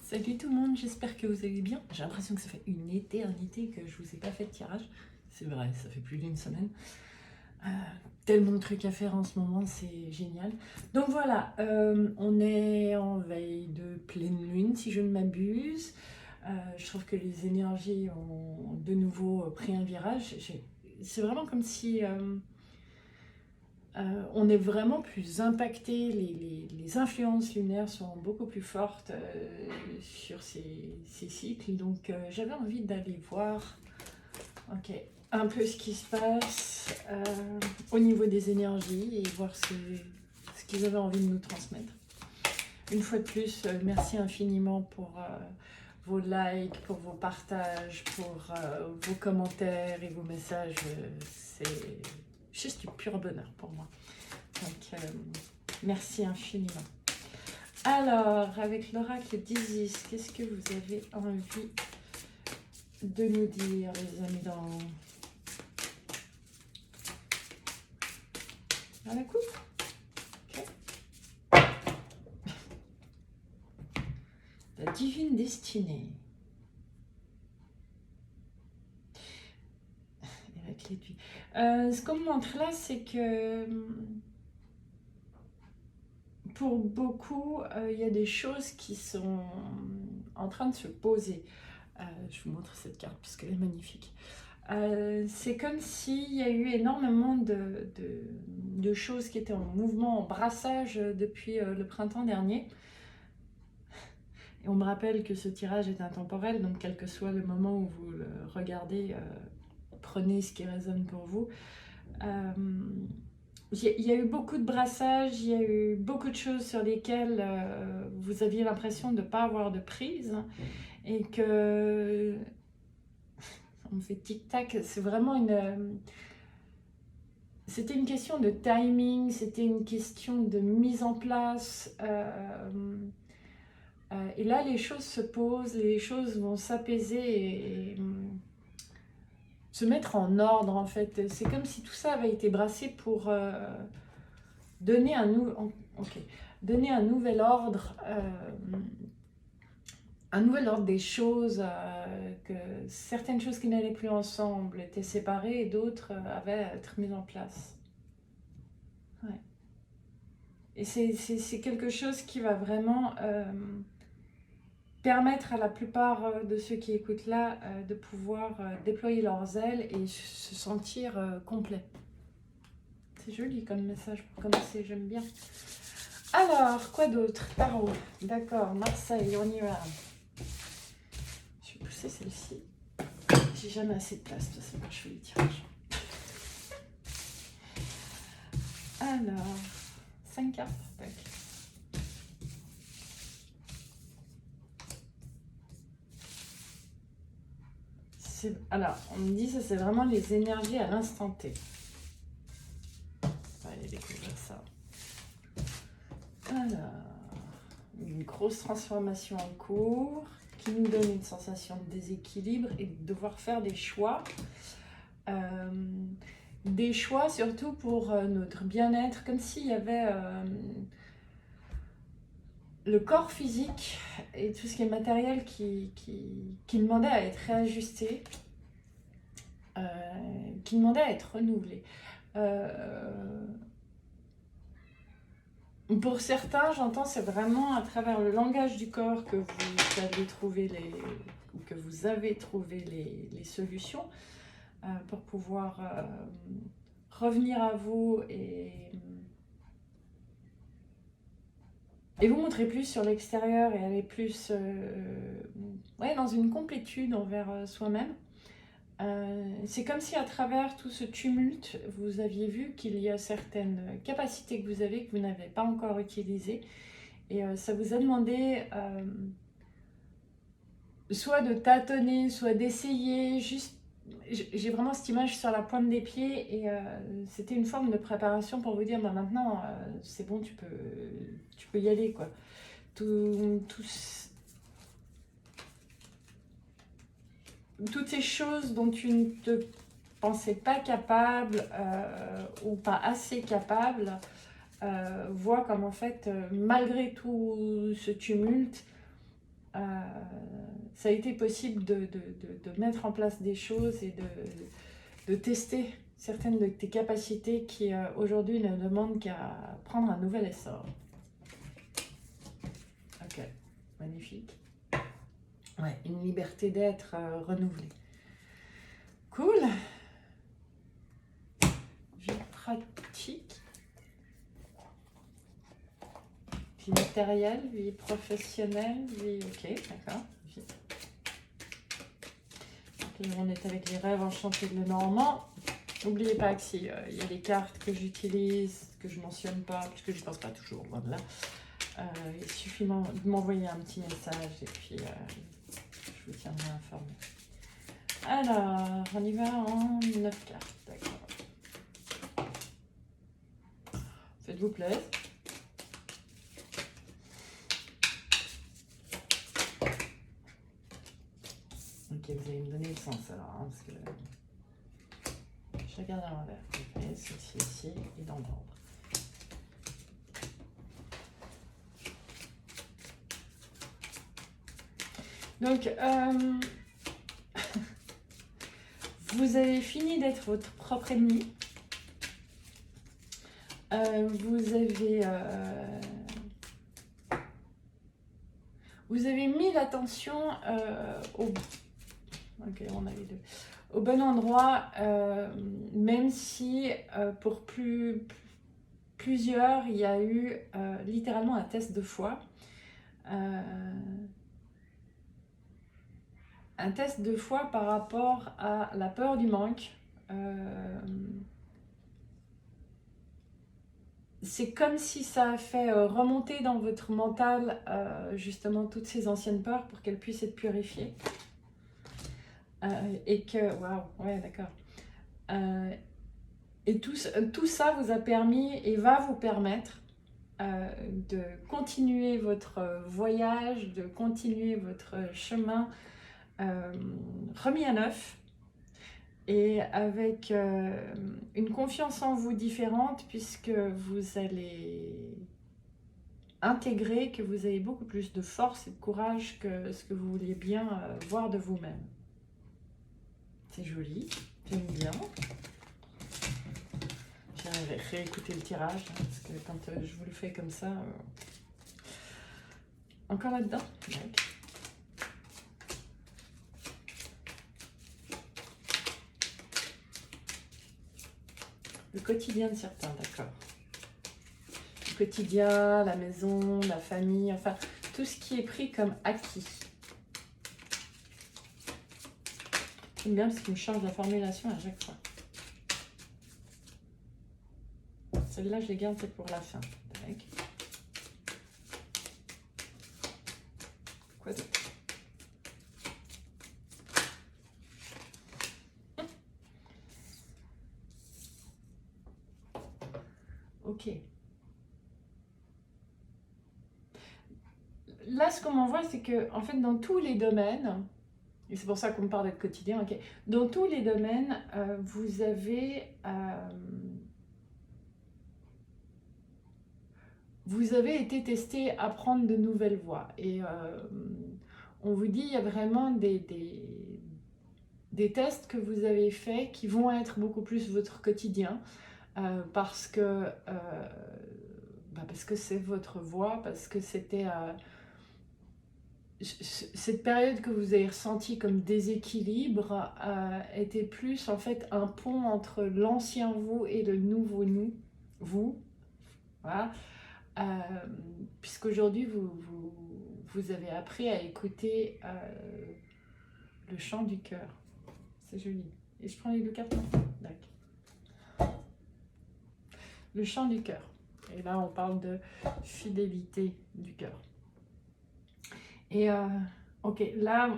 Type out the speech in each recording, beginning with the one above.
Salut tout le monde, j'espère que vous allez bien. J'ai l'impression que ça fait une éternité que je vous ai pas fait de tirage. C'est vrai, ça fait plus d'une semaine. Euh, Tellement de trucs à faire en ce moment, c'est génial. Donc voilà, on est en veille de pleine lune, si je ne m'abuse. Je trouve que les énergies ont de nouveau pris un virage. C'est vraiment comme si on est vraiment plus impacté, les influences lunaires sont beaucoup plus fortes sur ces cycles. Donc j'avais envie d'aller voir un peu ce qui se passe au niveau des énergies et voir ce qu'ils avaient envie de nous transmettre. Une fois de plus, merci infiniment pour vos likes, pour vos partages, pour vos commentaires et vos messages. C'est juste du pur bonheur pour moi. Donc, merci infiniment. Alors, avec l'oracle d'Isis, qu'est-ce que vous avez envie de nous dire, les amis, dans la coupe? Okay. La divine destinée. Et avec les ce qu'on me montre là, c'est que pour beaucoup, il y a des choses qui sont en train de se poser. Je vous montre cette carte parce qu'elle est magnifique. C'est comme s'il y a eu énormément de choses qui étaient en mouvement, en brassage depuis le printemps dernier. Et on me rappelle que ce tirage est intemporel, donc quel que soit le moment où vous le regardez, prenez ce qui résonne pour vous. Il y a eu beaucoup de brassages, il y a eu beaucoup de choses sur lesquelles vous aviez l'impression de ne pas avoir de prise et que on me fait tic-tac, c'est vraiment c'était une question de timing, c'était une question de mise en place. Et là, les choses se posent, les choses vont s'apaiser et se mettre en ordre, en fait. C'est comme si tout ça avait été brassé pour donner donner un nouvel ordre. Un nouvel ordre des choses, que certaines choses qui n'allaient plus ensemble étaient séparées et d'autres avaient à être mises en place. Ouais. Et c'est quelque chose qui va vraiment permettre à la plupart de ceux qui écoutent là de pouvoir déployer leurs ailes et se sentir complet. C'est joli comme message pour commencer, j'aime bien. Alors, quoi d'autre? Tarot, d'accord, Marseille, on y va. Je vais pousser celle-ci. J'ai jamais assez de place, de toute façon, quand je fais les tirages. Alors, 5 cartes. Tac. Alors, on me dit ça, c'est vraiment les énergies à l'instant T. On va aller découvrir ça. Alors, une grosse transformation en cours qui nous donne une sensation de déséquilibre et de devoir faire des choix. Des choix surtout pour notre bien-être, comme s'il y avait le corps physique et tout ce qui est matériel qui demandait à être réajusté, qui demandait à être renouvelé. Pour certains, j'entends, c'est vraiment à travers le langage du corps que vous avez trouvé les solutions pour pouvoir revenir à vous et vous montrer plus sur l'extérieur et aller plus dans une complétude envers soi-même. C'est comme si à travers tout ce tumulte, vous aviez vu qu'il y a certaines capacités que vous avez que vous n'avez pas encore utilisées. Et ça vous a demandé soit de tâtonner, soit d'essayer. Juste, j'ai vraiment cette image sur la pointe des pieds et c'était une forme de préparation pour vous dire bah, maintenant c'est bon, tu peux y aller, quoi. Toutes ces choses dont tu ne te pensais pas capable ou pas assez capable, vois comme en fait, malgré tout ce tumulte, ça a été possible de mettre en place des choses et de tester certaines de tes capacités qui aujourd'hui ne demandent qu'à prendre un nouvel essor. Ok, magnifique. Ouais, une liberté d'être renouvelée. Cool. Vie pratique. Vie matérielle, vie professionnelle, vie... Ok, d'accord. Okay, on est avec les rêves enchantés de Lenormand. N'oubliez pas que s'il y a des cartes que j'utilise, que je ne mentionne pas, puisque je ne pense pas toujours, loin de là, il suffit de m'envoyer un petit message et puis je vous tiendrai informé. Alors, on y va en 9 cartes, d'accord. Faites-vous plaisir. Ok, vous allez me donner le sens alors, hein, parce que je regarde à l'envers. Ok, ceci ici est dans l'ordre. Donc, vous avez fini d'être votre propre ennemi. Vous avez mis l'attention au bon endroit, même si pour plusieurs, il y a eu littéralement un test de foi. Un test de foi par rapport à la peur du manque. C'est comme si ça a fait remonter dans votre mental justement toutes ces anciennes peurs pour qu'elles puissent être purifiées. Et que, waouh, ouais, d'accord. Et tout ça vous a permis et va vous permettre de continuer votre voyage, de continuer votre chemin remis à neuf et avec une confiance en vous différente, puisque vous allez intégrer que vous avez beaucoup plus de force et de courage que ce que vous vouliez bien voir de vous-même. C'est joli, j'aime bien. J'ai réécouté le tirage, hein, parce que quand je vous le fais comme ça... Encore là-dedans, ouais. Le quotidien de certains, d'accord. Le quotidien, la maison, la famille, enfin, tout ce qui est pris comme acquis. J'aime bien parce qu'il me change la formulation à chaque fois. Celle-là, je les garde peut-être pour la fin. Tac. Quoi d'autre? Ok. Là, ce qu'on m'envoie, c'est que, en fait, dans tous les domaines, et c'est pour ça qu'on me parle de quotidien, ok, dans tous les domaines, vous avez été testé à prendre de nouvelles voies. Et on vous dit, il y a vraiment des tests que vous avez faits qui vont être beaucoup plus votre quotidien. Parce que c'est votre voie, parce que c'était cette période que vous avez ressentie comme déséquilibre était plus en fait un pont entre l'ancien vous et le nouveau vous. Voilà. Puisqu'aujourd'hui vous avez appris à écouter le chant du cœur. C'est joli. Et je prends les deux cartes. D'accord. Le chant du cœur. Et là, on parle de fidélité du cœur. Et ok, là,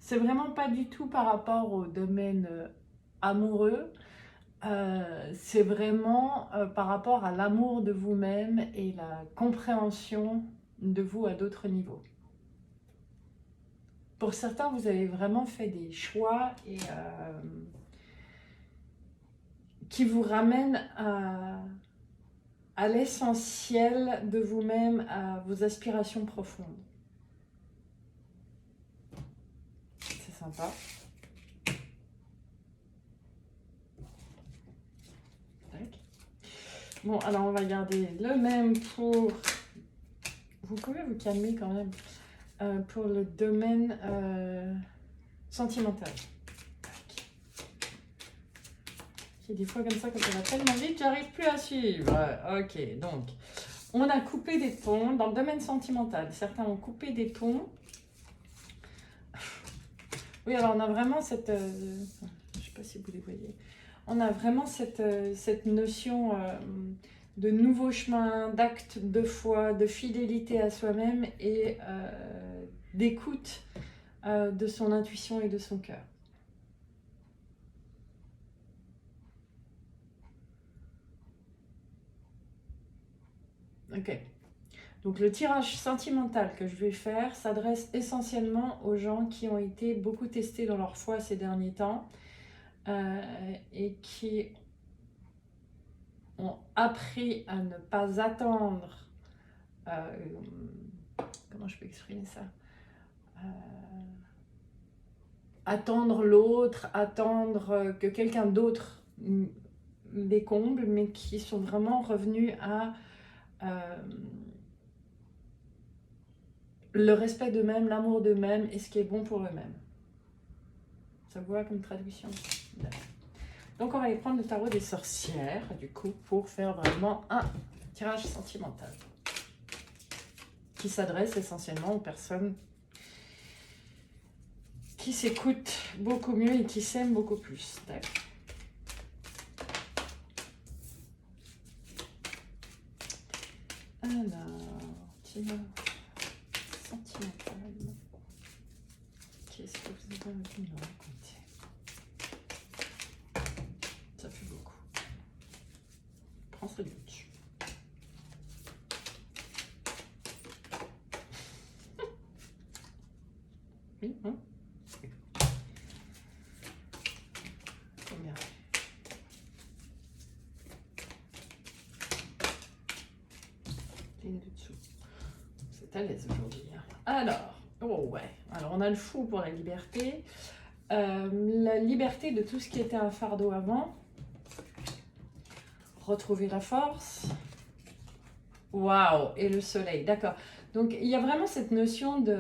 c'est vraiment pas du tout par rapport au domaine amoureux. C'est vraiment par rapport à l'amour de vous-même et la compréhension de vous à d'autres niveaux. Pour certains, vous avez vraiment fait des choix et qui vous ramènent à l'essentiel de vous-même, à vos aspirations profondes. sympa. Tac. Bon, alors on va garder le même pour... Vous pouvez vous calmer quand même. Pour le domaine sentimental. Il y a des fois comme ça, quand on va tellement vite, j'arrive plus à suivre. Ok, donc, on a coupé des ponts dans le domaine sentimental. Certains ont coupé des ponts. Oui, alors on a vraiment cette... je ne sais pas si vous les voyez. On a vraiment cette notion de nouveau chemin, d'acte de foi, de fidélité à soi-même et d'écoute de son intuition et de son cœur. Ok. Donc le tirage sentimental que je vais faire s'adresse essentiellement aux gens qui ont été beaucoup testés dans leur foi ces derniers temps et qui ont appris à ne pas attendre. Comment je peux exprimer ça? Attendre l'autre, attendre que quelqu'un d'autre les comble, mais qui sont vraiment revenus à le respect d'eux-mêmes, l'amour d'eux-mêmes et ce qui est bon pour eux-mêmes. Ça vous va comme traduction? Donc on va aller prendre le tarot des sorcières, du coup, pour faire vraiment un tirage sentimental qui s'adresse essentiellement aux personnes qui s'écoutent beaucoup mieux et qui s'aiment beaucoup plus. D'accord. Alors, tirage sentimental. Qu'est-ce que vous avez envie de me raconter? Ça fait beaucoup. Prends ce dessus. Oui, hein? Combien? Ligne de dessous. C'est à l'aise aujourd'hui. Alors, oh ouais. Alors, on a le fou pour la liberté. La liberté de tout ce qui était un fardeau avant. Retrouver la force. Waouh! Et le soleil, d'accord. Donc, il y a vraiment cette notion de...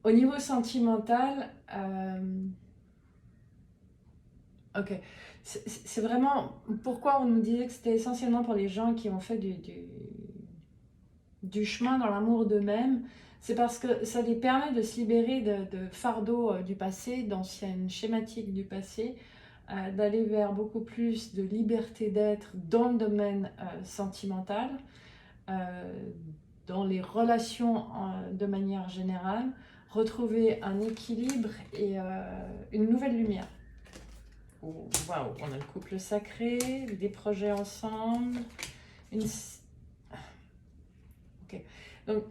Au niveau sentimental, ok. C'est vraiment... Pourquoi on nous disait que c'était essentiellement pour les gens qui ont fait du chemin dans l'amour d'eux-mêmes, c'est parce que ça les permet de se libérer de fardeaux du passé, d'anciennes schématiques du passé, d'aller vers beaucoup plus de liberté d'être dans le domaine sentimental, dans les relations de manière générale, retrouver un équilibre et une nouvelle lumière. Waouh, on a le couple sacré, des projets ensemble, ok. Donc,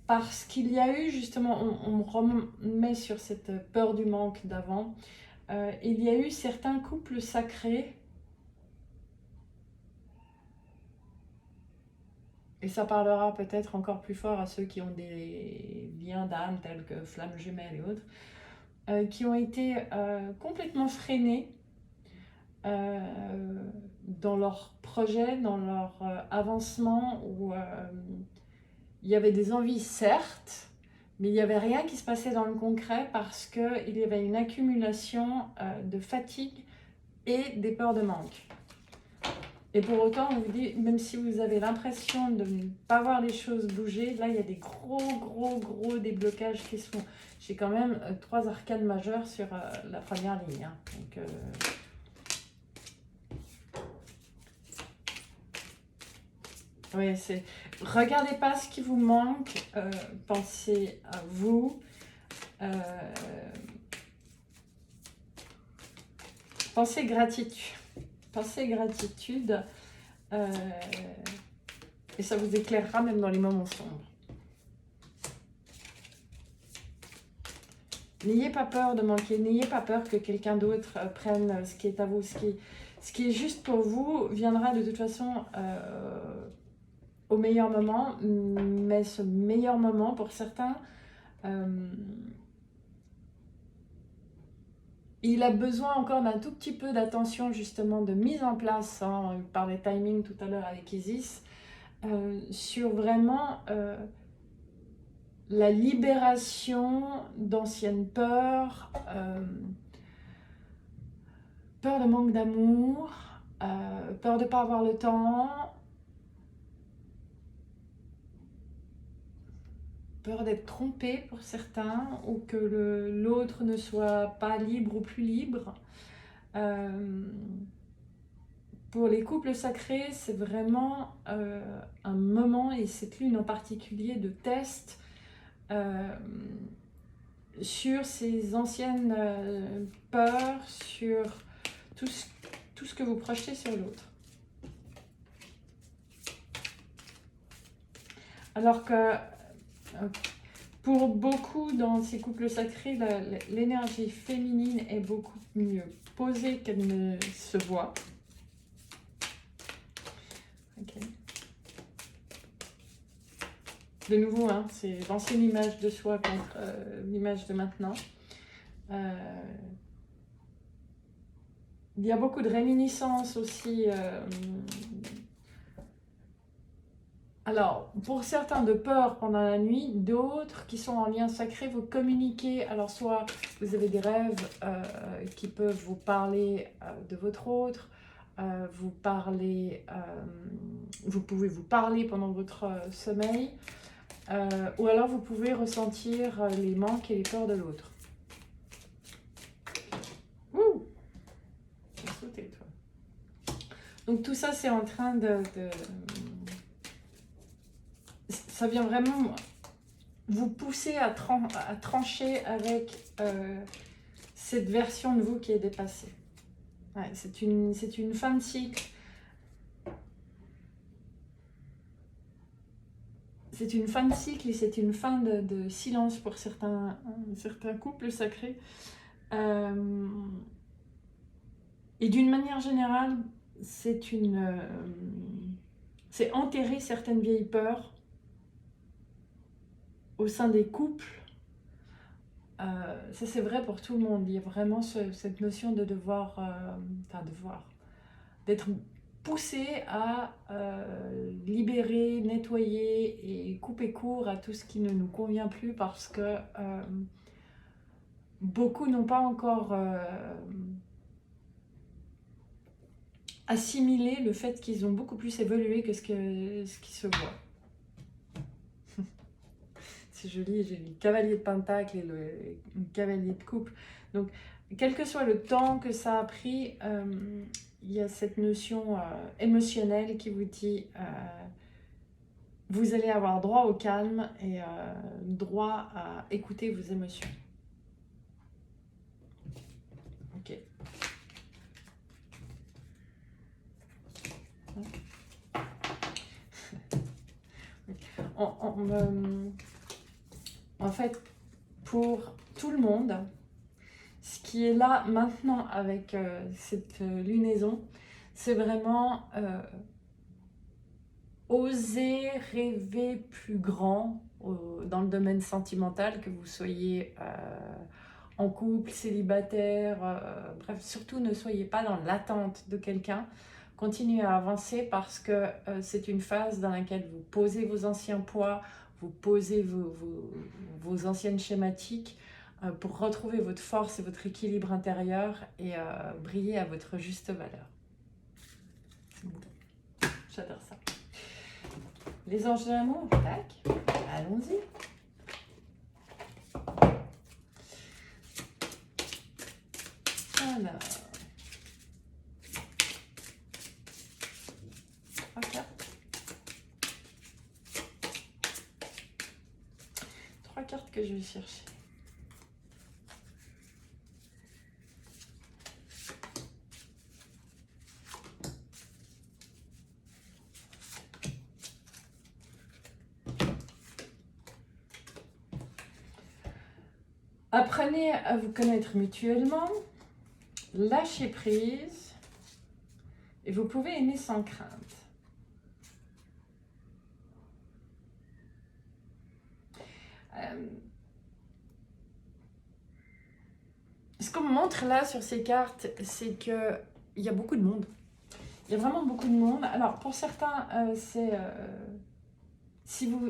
parce qu'il y a eu justement, on remet sur cette peur du manque d'avant, il y a eu certains couples sacrés, et ça parlera peut-être encore plus fort à ceux qui ont des liens d'âme tels que flammes jumelles et autres, qui ont été complètement freinés dans leur projet, dans leur avancement, où il y avait des envies certes, mais il n'y avait rien qui se passait dans le concret parce qu'il y avait une accumulation de fatigue et des peurs de manque. Et pour autant, on vous dit, même si vous avez l'impression de ne pas voir les choses bouger, là, il y a des gros déblocages qui se font. J'ai quand même 3 arcanes majeures sur la première ligne. Hein. Donc, oui, c'est... Regardez pas ce qui vous manque, pensez à vous. Pensez gratitude. Pensez gratitude. Et ça vous éclairera même dans les moments sombres. N'ayez pas peur de manquer, n'ayez pas peur que quelqu'un d'autre prenne ce qui est à vous. Ce qui est juste pour vous viendra de toute façon au meilleur moment, mais ce meilleur moment pour certains, il a besoin encore d'un tout petit peu d'attention, justement, de mise en place, hein, on parlait timing tout à l'heure avec Isis, sur vraiment la libération d'anciennes peurs, peur de manque d'amour, peur de ne pas avoir le temps, peur d'être trompé pour certains, ou que l'autre ne soit pas libre ou plus libre. Pour les couples sacrés, c'est vraiment un moment, et cette lune en particulier, de test sur ces anciennes peurs, sur tout ce que vous projetez sur l'autre. Alors que pour beaucoup dans ces couples sacrés, l'énergie féminine est beaucoup mieux posée qu'elle ne se voit. Okay. De nouveau, hein, c'est l'ancienne image de soi contre l'image de maintenant. Il y a beaucoup de réminiscences aussi. Alors, pour certains, de peur pendant la nuit, d'autres qui sont en lien sacré, vous communiquez. Alors, soit vous avez des rêves qui peuvent vous parler de votre autre, vous pouvez vous parler pendant votre sommeil, ou alors vous pouvez ressentir les manques et les peurs de l'autre. Ouh, j'ai sauté, toi. Donc tout ça, c'est en train ça vient vraiment vous pousser à trancher avec cette version de vous qui est dépassée. Ouais, c'est une fin de cycle. C'est une fin de cycle et c'est une fin de silence pour certains couples sacrés. Et d'une manière générale, c'est enterrer certaines vieilles peurs au sein des couples. Ça, c'est vrai pour tout le monde. Il y a vraiment cette notion de d'être poussé à libérer, nettoyer et couper court à tout ce qui ne nous convient plus, parce que beaucoup n'ont pas encore assimilé le fait qu'ils ont beaucoup plus évolué que ce qui se voit. C'est joli, j'ai le cavalier de pentacle et le cavalier de coupe. Donc, quel que soit le temps que ça a pris, il y a cette notion émotionnelle qui vous dit vous allez avoir droit au calme et droit à écouter vos émotions. Ok. En fait, pour tout le monde, ce qui est là maintenant avec cette lunaison, c'est vraiment oser rêver plus grand dans le domaine sentimental, que vous soyez en couple, célibataire, bref, surtout ne soyez pas dans l'attente de quelqu'un. Continuez à avancer, parce que c'est une phase dans laquelle vous posez vos anciens poids, vous posez vos anciennes schématiques pour retrouver votre force et votre équilibre intérieur et briller à votre juste valeur. J'adore ça. Les anges de l'amour, tac, allons-y. Alors, 3 cartes. 3 cartes que je vais chercher. Apprenez à vous connaître mutuellement, lâchez prise, et vous pouvez aimer sans crainte. montre là sur ces cartes, c'est qu'il y a beaucoup de monde. Il y a vraiment beaucoup de monde. Alors, pour certains, c'est... si vous...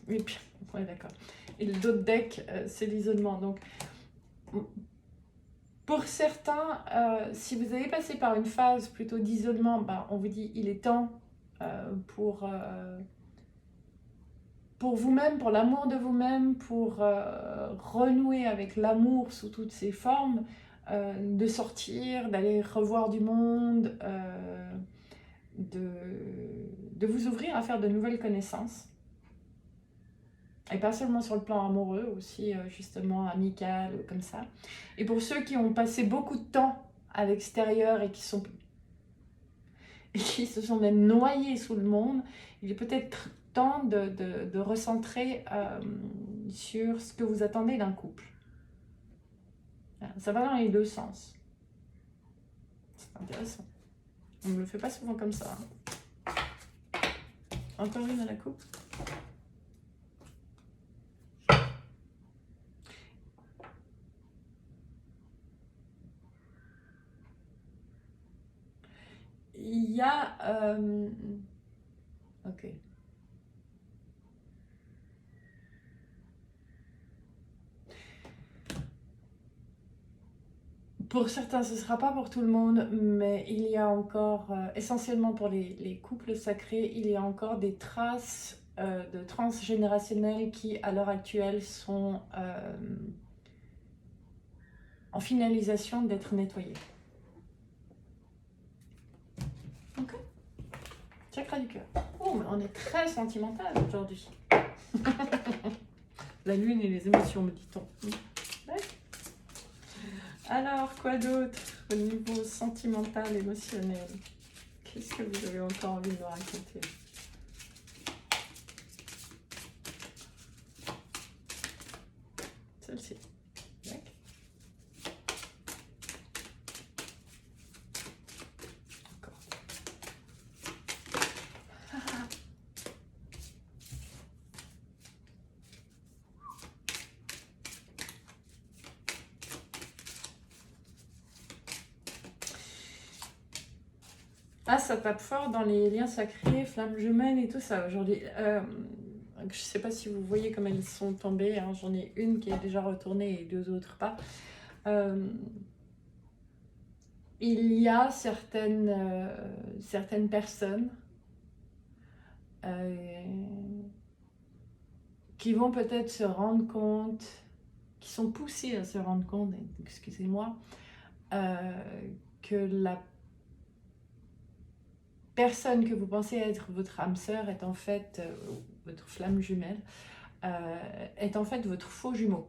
Oui, ouais, d'accord. Et d'autres decks, c'est l'isolement. Donc, pour certains, si vous avez passé par une phase plutôt d'isolement, ben, on vous dit il est temps pour vous-même, pour l'amour de vous-même, pour renouer avec l'amour sous toutes ses formes, de sortir, d'aller revoir du monde, de vous ouvrir à faire de nouvelles connaissances. Et pas seulement sur le plan amoureux, aussi justement amical, comme ça. Et pour ceux qui ont passé beaucoup de temps à l'extérieur et qui se sont même noyés sous le monde, il est peut-être temps de recentrer sur ce que vous attendez d'un couple. Ça va dans les deux sens. C'est intéressant. On ne me le fait pas souvent comme ça. Encore une à la coupe. Il y a... Ok. Pour certains, ce ne sera pas pour tout le monde, mais il y a encore, essentiellement pour les couples sacrés, il y a encore des traces de transgénérationnels qui, à l'heure actuelle, sont en finalisation d'être nettoyés. Ok. Chakra du cœur. Oh, mais on est très sentimental aujourd'hui. La lune et les émotions, me dit-on. Ouais. Alors, quoi d'autre au niveau sentimental, émotionnel? Qu'est-ce que vous avez encore envie de nous raconter? Celle-ci. Encore. Ah, ça tape fort dans les liens sacrés, flammes jumelles et tout ça aujourd'hui. Je ne sais pas si vous voyez comme elles sont tombées. Hein. J'en ai une qui est déjà retournée et deux autres pas. Il y a certaines personnes qui vont peut-être se rendre compte, qui sont poussées à se rendre compte, excusez-moi, que la personne que vous pensez être votre âme sœur est en fait, votre flamme jumelle, est en fait votre faux jumeau.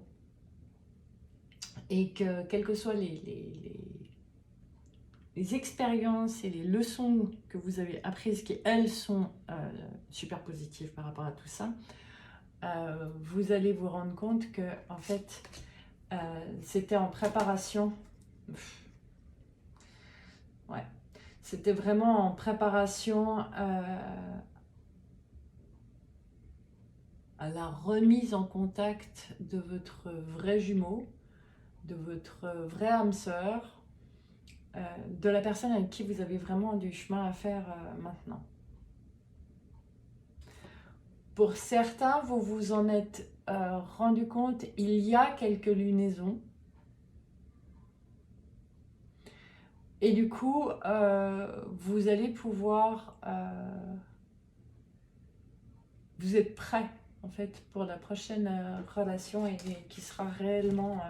Et que quelles que soient les expériences et les leçons que vous avez apprises, qui elles sont super positives par rapport à tout ça, vous allez vous rendre compte que en fait c'était en préparation. Ouais, c'était vraiment en préparation à la remise en contact de votre vrai jumeau, de votre vraie âme sœur, de la personne avec qui vous avez vraiment du chemin à faire maintenant. Pour certains, vous vous en êtes rendu compte, il y a quelques lunaisons. Et du coup, vous allez pouvoir... vous êtes prêt, en fait, pour la prochaine relation et qui sera réellement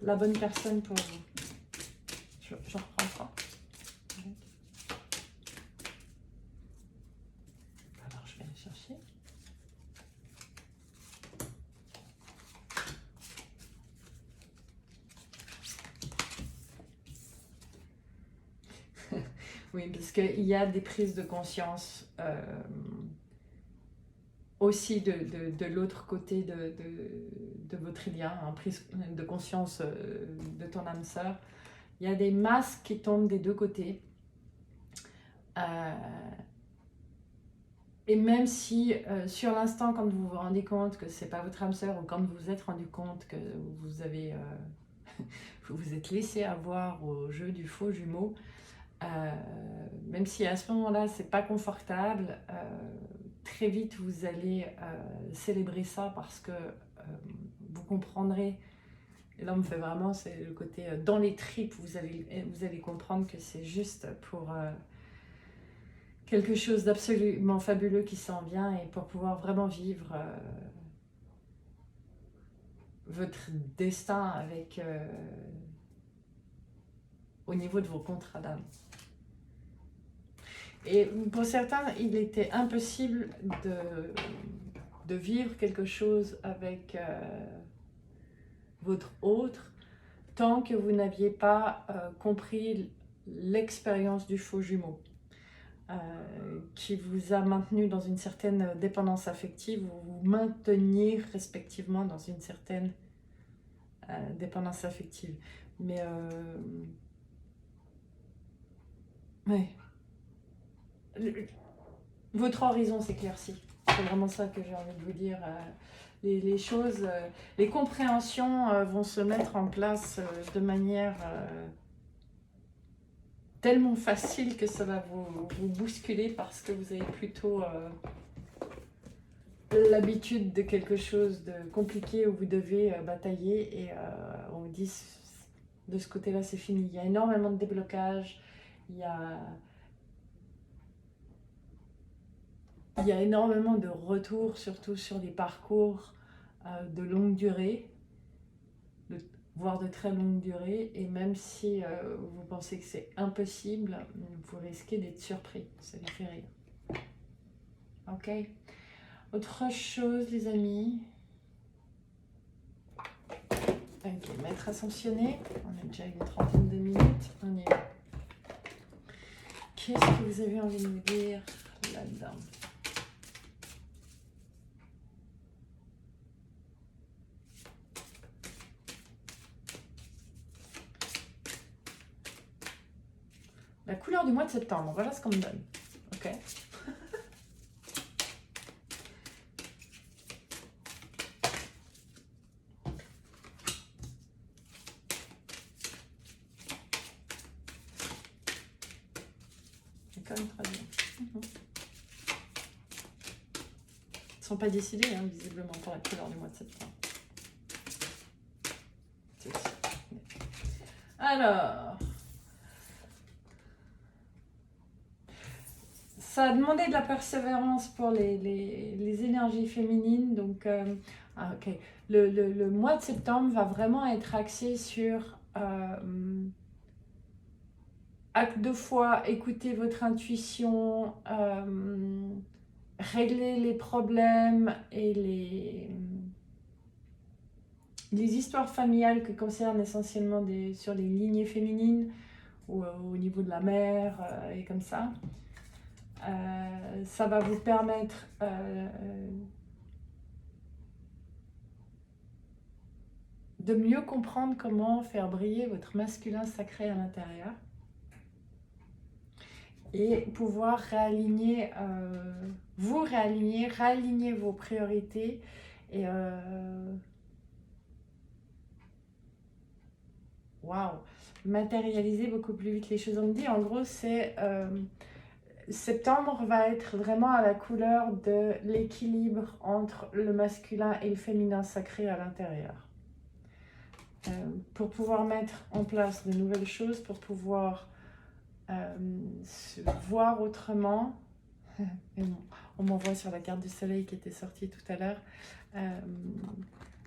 la bonne personne pour vous. Je reprends ça. Alors, je vais aller chercher. Oui, parce qu'il y a des prises de conscience aussi de l'autre côté de votre lien, hein, prise de conscience de ton âme sœur. Il y a des masques qui tombent des deux côtés. Et même si sur l'instant, quand vous vous rendez compte que c'est pas votre âme sœur, ou quand vous vous êtes rendu compte que vous avez vous vous êtes laissé avoir au jeu du faux jumeau, même si à ce moment-là, c'est pas confortable, très vite vous allez célébrer ça parce que vous comprendrez. Et là, on me fait vraiment, c'est le côté dans les tripes, vous allez comprendre que c'est juste pour quelque chose d'absolument fabuleux qui s'en vient et pour pouvoir vraiment vivre votre destin avec au niveau de vos contrats d'âme. Et pour certains, il était impossible de vivre quelque chose avec votre autre tant que vous n'aviez pas compris l'expérience du faux jumeau qui vous a maintenu dans une certaine dépendance affective ou vous maintenir respectivement dans une certaine dépendance affective. Mais ouais. Votre horizon s'éclaircit. C'est vraiment ça que j'ai envie de vous dire. Les choses, les compréhensions vont se mettre en place de manière tellement facile que ça va vous bousculer parce que vous avez plutôt l'habitude de quelque chose de compliqué où vous devez batailler et on vous dit de ce côté-là c'est fini. Il y a énormément de déblocage, il y a énormément de retours, surtout sur des parcours de longue durée, voire de très longue durée. Et même si vous pensez que c'est impossible, vous risquez d'être surpris. Ça lui fait rire. Ok. Autre chose, les amis. Ok, maître ascensionné. On a déjà une trentaine de minutes. On y va. Qu'est-ce que vous avez envie de me dire là-dedans? La couleur du mois de septembre, voilà ce qu'on me donne. Ok. D'accord, une troisième. Ils ne sont pas décidés, hein, visiblement, pour la couleur du mois de septembre. Alors, ça a demandé de la persévérance pour les énergies féminines. Donc, ok. Le mois de septembre va vraiment être axé sur acte de foi, écouter votre intuition, régler les problèmes et les histoires familiales que concernent essentiellement sur les lignées féminines ou au niveau de la mère et comme ça. Ça va vous permettre de mieux comprendre comment faire briller votre masculin sacré à l'intérieur et pouvoir réaligner, réaligner vos priorités et waouh, matérialiser beaucoup plus vite les choses. On me dit en gros c'est septembre va être vraiment à la couleur de l'équilibre entre le masculin et le féminin sacré à l'intérieur. Pour pouvoir mettre en place de nouvelles choses, pour pouvoir se voir autrement. On m'envoie sur la carte du soleil qui était sortie tout à l'heure.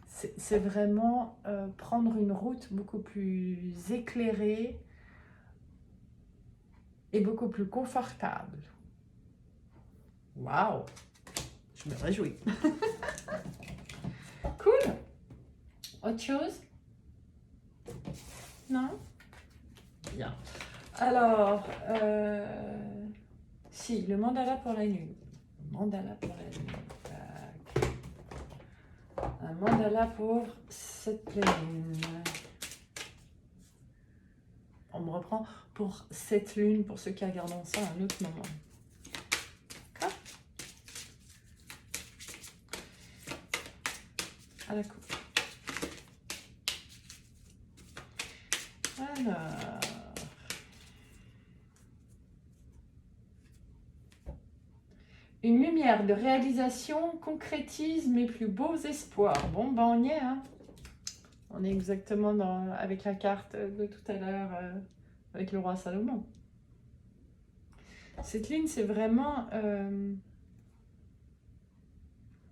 C'est vraiment prendre une route beaucoup plus éclairée et beaucoup plus confortable. Waouh! Je me réjouis. Cool! Autre chose? Non? Bien. Alors, si, le mandala pour la lune. Mandala pour la lune. Un mandala pour cette lune. On me reprend pour cette lune, pour ceux qui regardent ça à un autre moment. D'accord? À la coupe. Alors... Une lumière de réalisation concrétise mes plus beaux espoirs. Bon, ben on y est, hein. On est exactement avec la carte de tout à l'heure, avec le roi Salomon. Cette ligne, c'est vraiment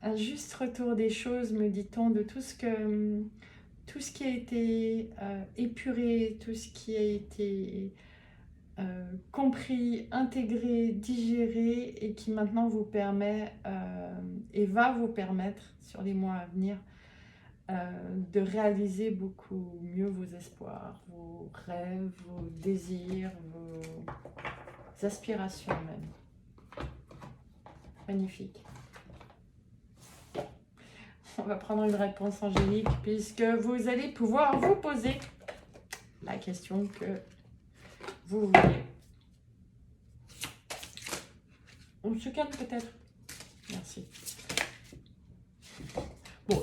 un juste retour des choses, me dit-on, de tout ce qui a été épuré, tout ce qui a été compris, intégré, digéré et qui maintenant vous permet et va vous permettre sur les mois à venir de réaliser beaucoup mieux vos espoirs, vos rêves, vos désirs, vos aspirations même. Magnifique. On va prendre une réponse angélique puisque vous allez pouvoir vous poser la question que vous voulez. On se calme peut-être. Merci. Bon,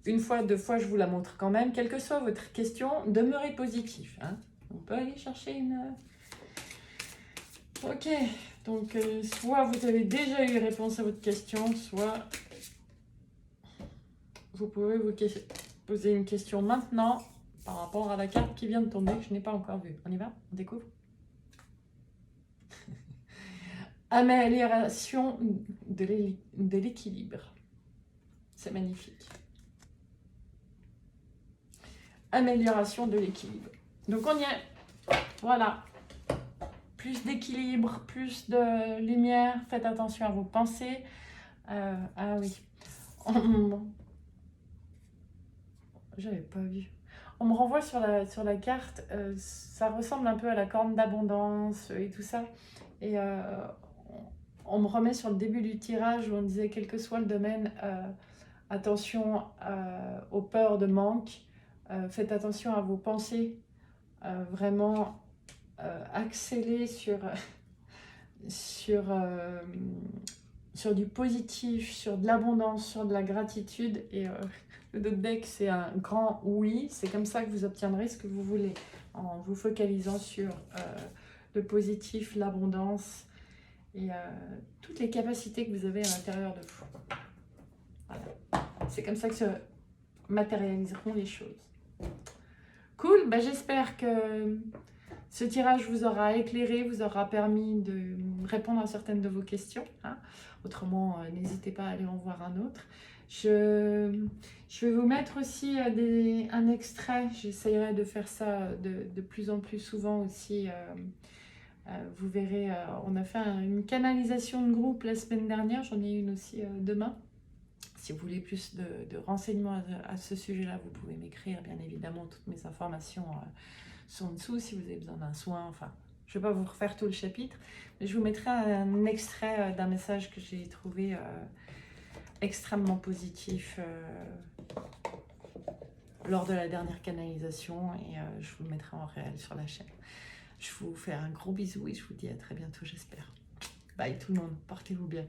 une fois, deux fois, je vous la montre quand même. Quelle que soit votre question, demeurez positif. Hein. On peut aller chercher une... Ok, donc soit vous avez déjà eu réponse à votre question, soit vous pouvez vous poser une question maintenant par rapport à la carte qui vient de tomber que je n'ai pas encore vue. On y va? On découvre? Amélioration de l'équilibre. C'est magnifique. Amélioration de l'équilibre. Donc on y est. Voilà. Plus d'équilibre, plus de lumière. Faites attention à vos pensées. Ah oui. J'avais pas vu. On me renvoie sur la carte. Ça ressemble un peu à la corne d'abondance et tout ça. Et on me remet sur le début du tirage où on disait quel que soit le domaine, attention aux peurs de manque. Faites attention à vos pensées. Vraiment axez-les sur du positif, sur de l'abondance, sur de la gratitude. Et le dos de deck, c'est un grand oui. C'est comme ça que vous obtiendrez ce que vous voulez, en vous focalisant sur le positif, l'abondance et toutes les capacités que vous avez à l'intérieur de vous. Voilà. C'est comme ça que se matérialiseront les choses. Cool, bah, j'espère que ce tirage vous aura éclairé, vous aura permis de répondre à certaines de vos questions. Hein. Autrement, n'hésitez pas à aller en voir un autre. Je vais vous mettre aussi un extrait. J'essayerai de faire ça de plus en plus souvent aussi. Vous verrez, on a fait une canalisation de groupe la semaine dernière. J'en ai une aussi demain. Si vous voulez plus de renseignements à ce sujet-là, vous pouvez m'écrire. Bien évidemment, toutes mes informations sont en dessous si vous avez besoin d'un soin. Enfin, je ne vais pas vous refaire tout le chapitre, mais je vous mettrai un extrait d'un message que j'ai trouvé extrêmement positif lors de la dernière canalisation et je vous le mettrai en réel sur la chaîne. Je vous fais un gros bisou et je vous dis à très bientôt, j'espère. Bye tout le monde, portez-vous bien.